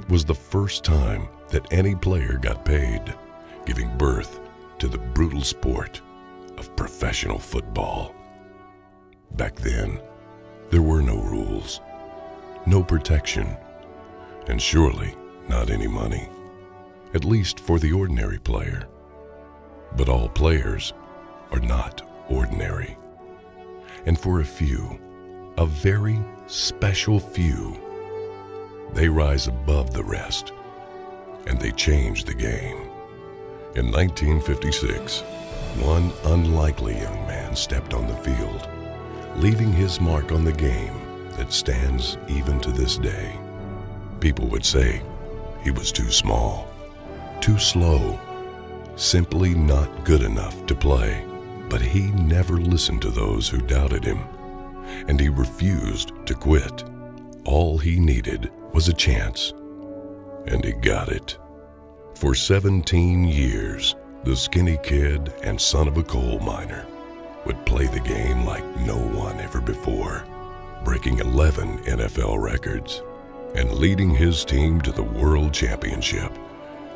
It was the first time that any player got paid, giving birth to the brutal sport of professional football. Back then, there were no rules, no protection, and surely not any money, at least for the ordinary player. But all players are not ordinary. And for a few, a very special few, they rise above the rest, and they change the game. In 1956, one unlikely young man stepped on the field, leaving his mark on the game that stands even to this day. People would say he was too small, too slow, simply not good enough to play. But he never listened to those who doubted him, and he refused to quit. All he needed was a chance, and he got it. For 17 years, the skinny kid and son of a coal miner would play the game like no one ever before, breaking 11 NFL records and leading his team to the World Championship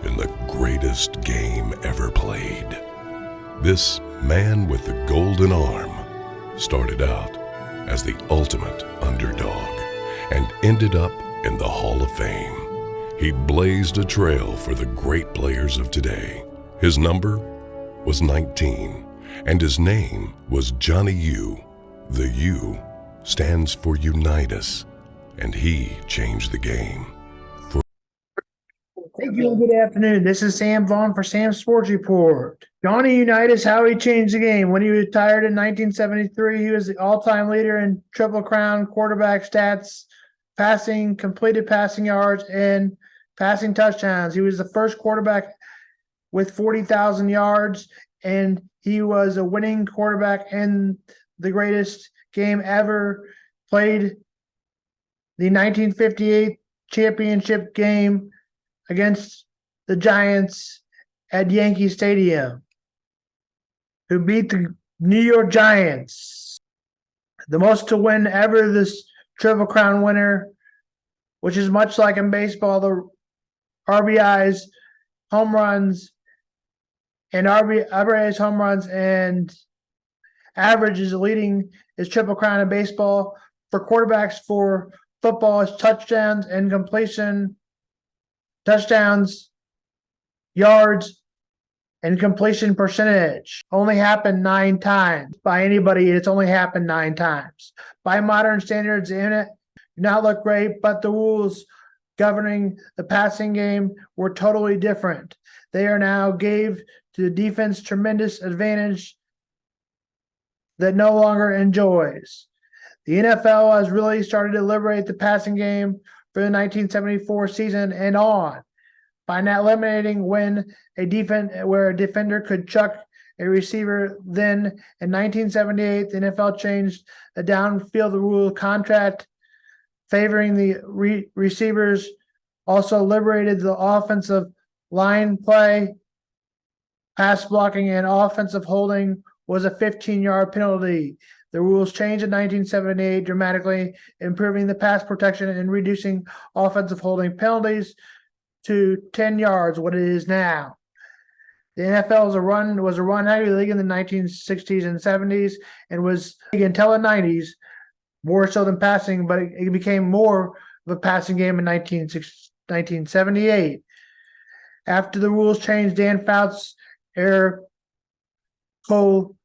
in the greatest game ever played. This man with the golden arm started out as the ultimate underdog and ended up in the Hall of Fame. He blazed a trail for the great players of today. His number was 19, and his name was Johnny U. The U stands for Unitas, and he changed the game. Thank you and good afternoon. This is Sam Vaughan for Sam's Sports Report. Johnny Unitas, how he changed the game. When he retired in 1973, he was the all-time leader in Triple Crown quarterback stats, passing, completed passing yards, and passing touchdowns. He was the first quarterback with 40,000 yards, and he was a winning quarterback in the greatest game ever played, the 1958 championship game against the Giants at Yankee Stadium, who beat the New York Giants. The most to win ever, this Triple Crown winner, which is much like in baseball, the RBIs, home runs, and RBIs, home runs, and average is leading his Triple Crown in baseball. For quarterbacks, for football, is touchdowns and completion, touchdowns, yards, and completion percentage. Only happened 9 times by anybody. It's only happened 9 times. By modern standards, in it do not look great, but the rules governing the passing game were totally different. They are now gave to the defense tremendous advantage that no longer enjoys. The NFL has really started to liberate the passing game for the 1974 season and on, by not eliminating when where a defender could chuck a receiver. Then in 1978, the NFL changed the downfield rule contract, favoring the receivers. Also liberated the offensive line play. Pass blocking and offensive holding was a 15-yard penalty. The rules changed in 1978, dramatically improving the pass protection and reducing offensive holding penalties to 10 yards, what it is now. The NFL was a run-heavy league in the 1960s and 70s, and was until the 90s, more so than passing, but it became more of a passing game in 1978. After the rules changed, Dan Fouts, Eric Cole,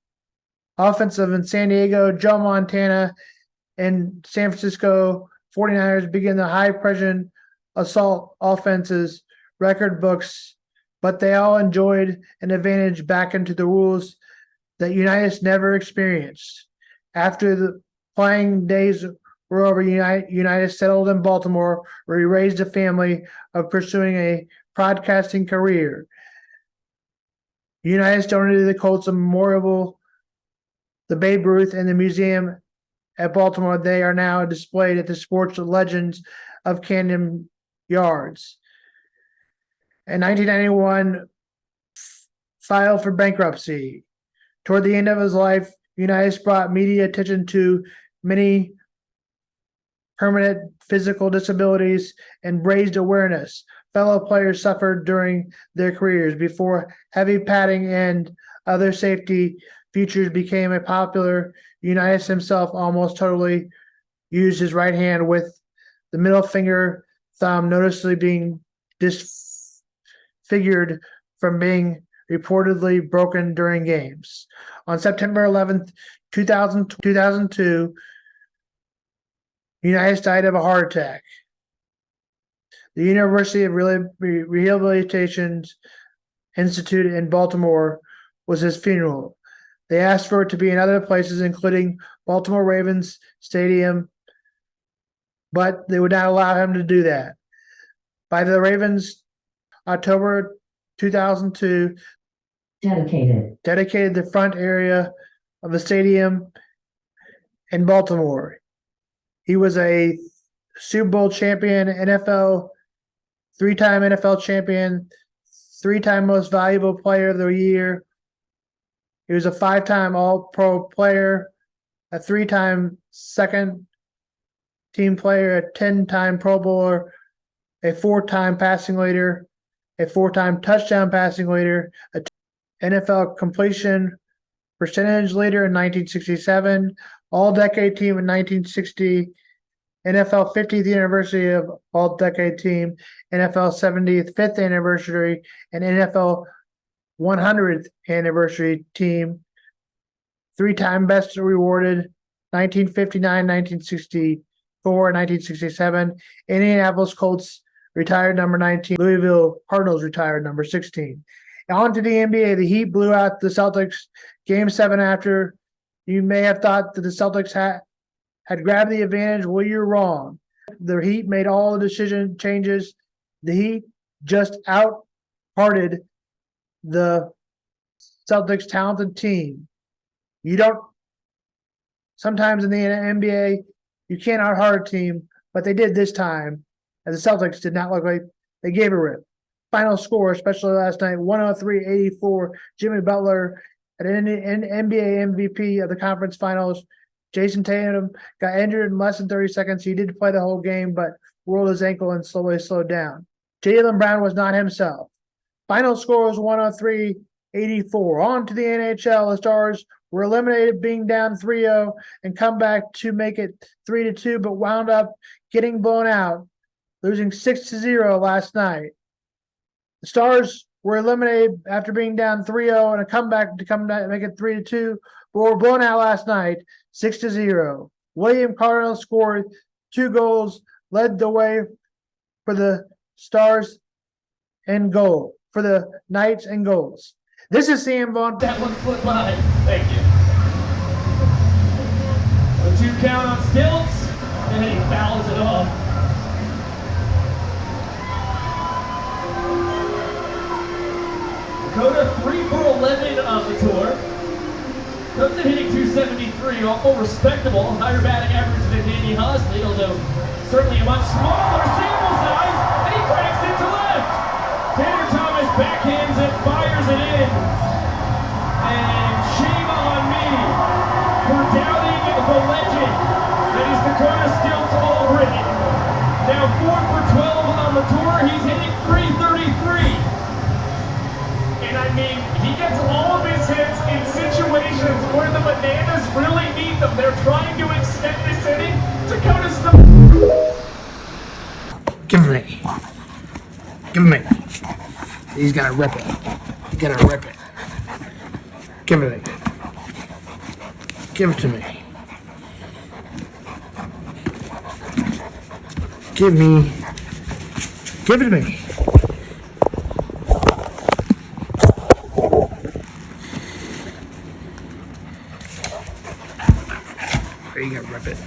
offensive in San Diego, Joe Montana, and San Francisco 49ers began the high-pressure assault offenses record books, but they all enjoyed an advantage back into the rules that Unitas never experienced. After the playing days were over, Unitas settled in Baltimore, where he raised a family of pursuing a broadcasting career. Unitas donated the Colts a memorial, the Babe Ruth, and the museum at Baltimore. They are now displayed at the Sports Legends of Camden Yards. In 1991, filed for bankruptcy. Toward the end of his life, Unitas brought media attention to many permanent physical disabilities, and raised awareness fellow players suffered during their careers before heavy padding and other safety features became a popular. Unitas himself almost totally used his right hand, with the middle finger thumb noticeably being disfigured from being reportedly broken during games. On September 11th, 2002, Unitas died of a heart attack. The University of Rehabilitation Institute in Baltimore was his funeral. They asked for it to be in other places, including Baltimore Ravens Stadium, but they would not allow him to do that. By the Ravens, October 2002, dedicated the front area of the stadium in Baltimore. He was a Super Bowl champion, three-time NFL champion, three-time most valuable player of the year. He was a five-time All-Pro player, a three-time second-team player, a 10-time Pro Bowler, a four-time passing leader, a four-time touchdown passing leader, a NFL completion percentage leader in 1967, All-Decade Team in 1960, NFL 50th anniversary of All-Decade Team, NFL 75th anniversary, and NFL 100th anniversary team, three-time best rewarded, 1959, 1964, 1967, Indianapolis Colts retired number 19, Louisville Cardinals retired number 16. On to the NBA, the Heat blew out the Celtics Game 7 after. You may have thought that the Celtics had grabbed the advantage. Well, you're wrong. The Heat made all the decision changes. The Heat just out-parted the Celtics' talented team. Sometimes in the NBA, you can't out-hard a team, but they did this time, and the Celtics did not look like they gave a rip. Final score, especially last night, 103-84. Jimmy Butler, an NBA MVP of the conference finals. Jason Tatum got injured in less than 30 seconds. He did play the whole game, but rolled his ankle and slowly slowed down. Jaylen Brown was not himself. Final score was 103-84. On to the NHL. The Stars were eliminated, being down 3-0, and come back to make it 3-2, but wound up getting blown out, losing 6-0 last night. The Stars were eliminated after being down 3-0 and a comeback to make it 3-2, but were blown out last night, 6-0. William Cardinal scored 2 goals, led the way for the Stars and goal, for the Knights and goals. This is Sam Vaughan. That 1 foot line. Thank you. A 2 count on stilts, and he fouls it off. Dakota 3 for 11 on the tour. Comes in hitting 273, awful respectable, higher batting average than Danny Hosley, although certainly a much smaller sample size, and he cracks it to left. Tanner Thomas backhands it, fires it in, and shame on me for doubting the legend that is Dakota Stilts Aldridge. Now 4 for 12 on the tour, he's hitting 333. And I mean, he gets all of his hits in situations where the Bananas really need them. They're trying to extend this inning. Dakota Stilts. Give it me. Give it me. He's gonna rip it. He's gonna rip it. Give it me. Give it to me. Give it to me. You gotta rip it.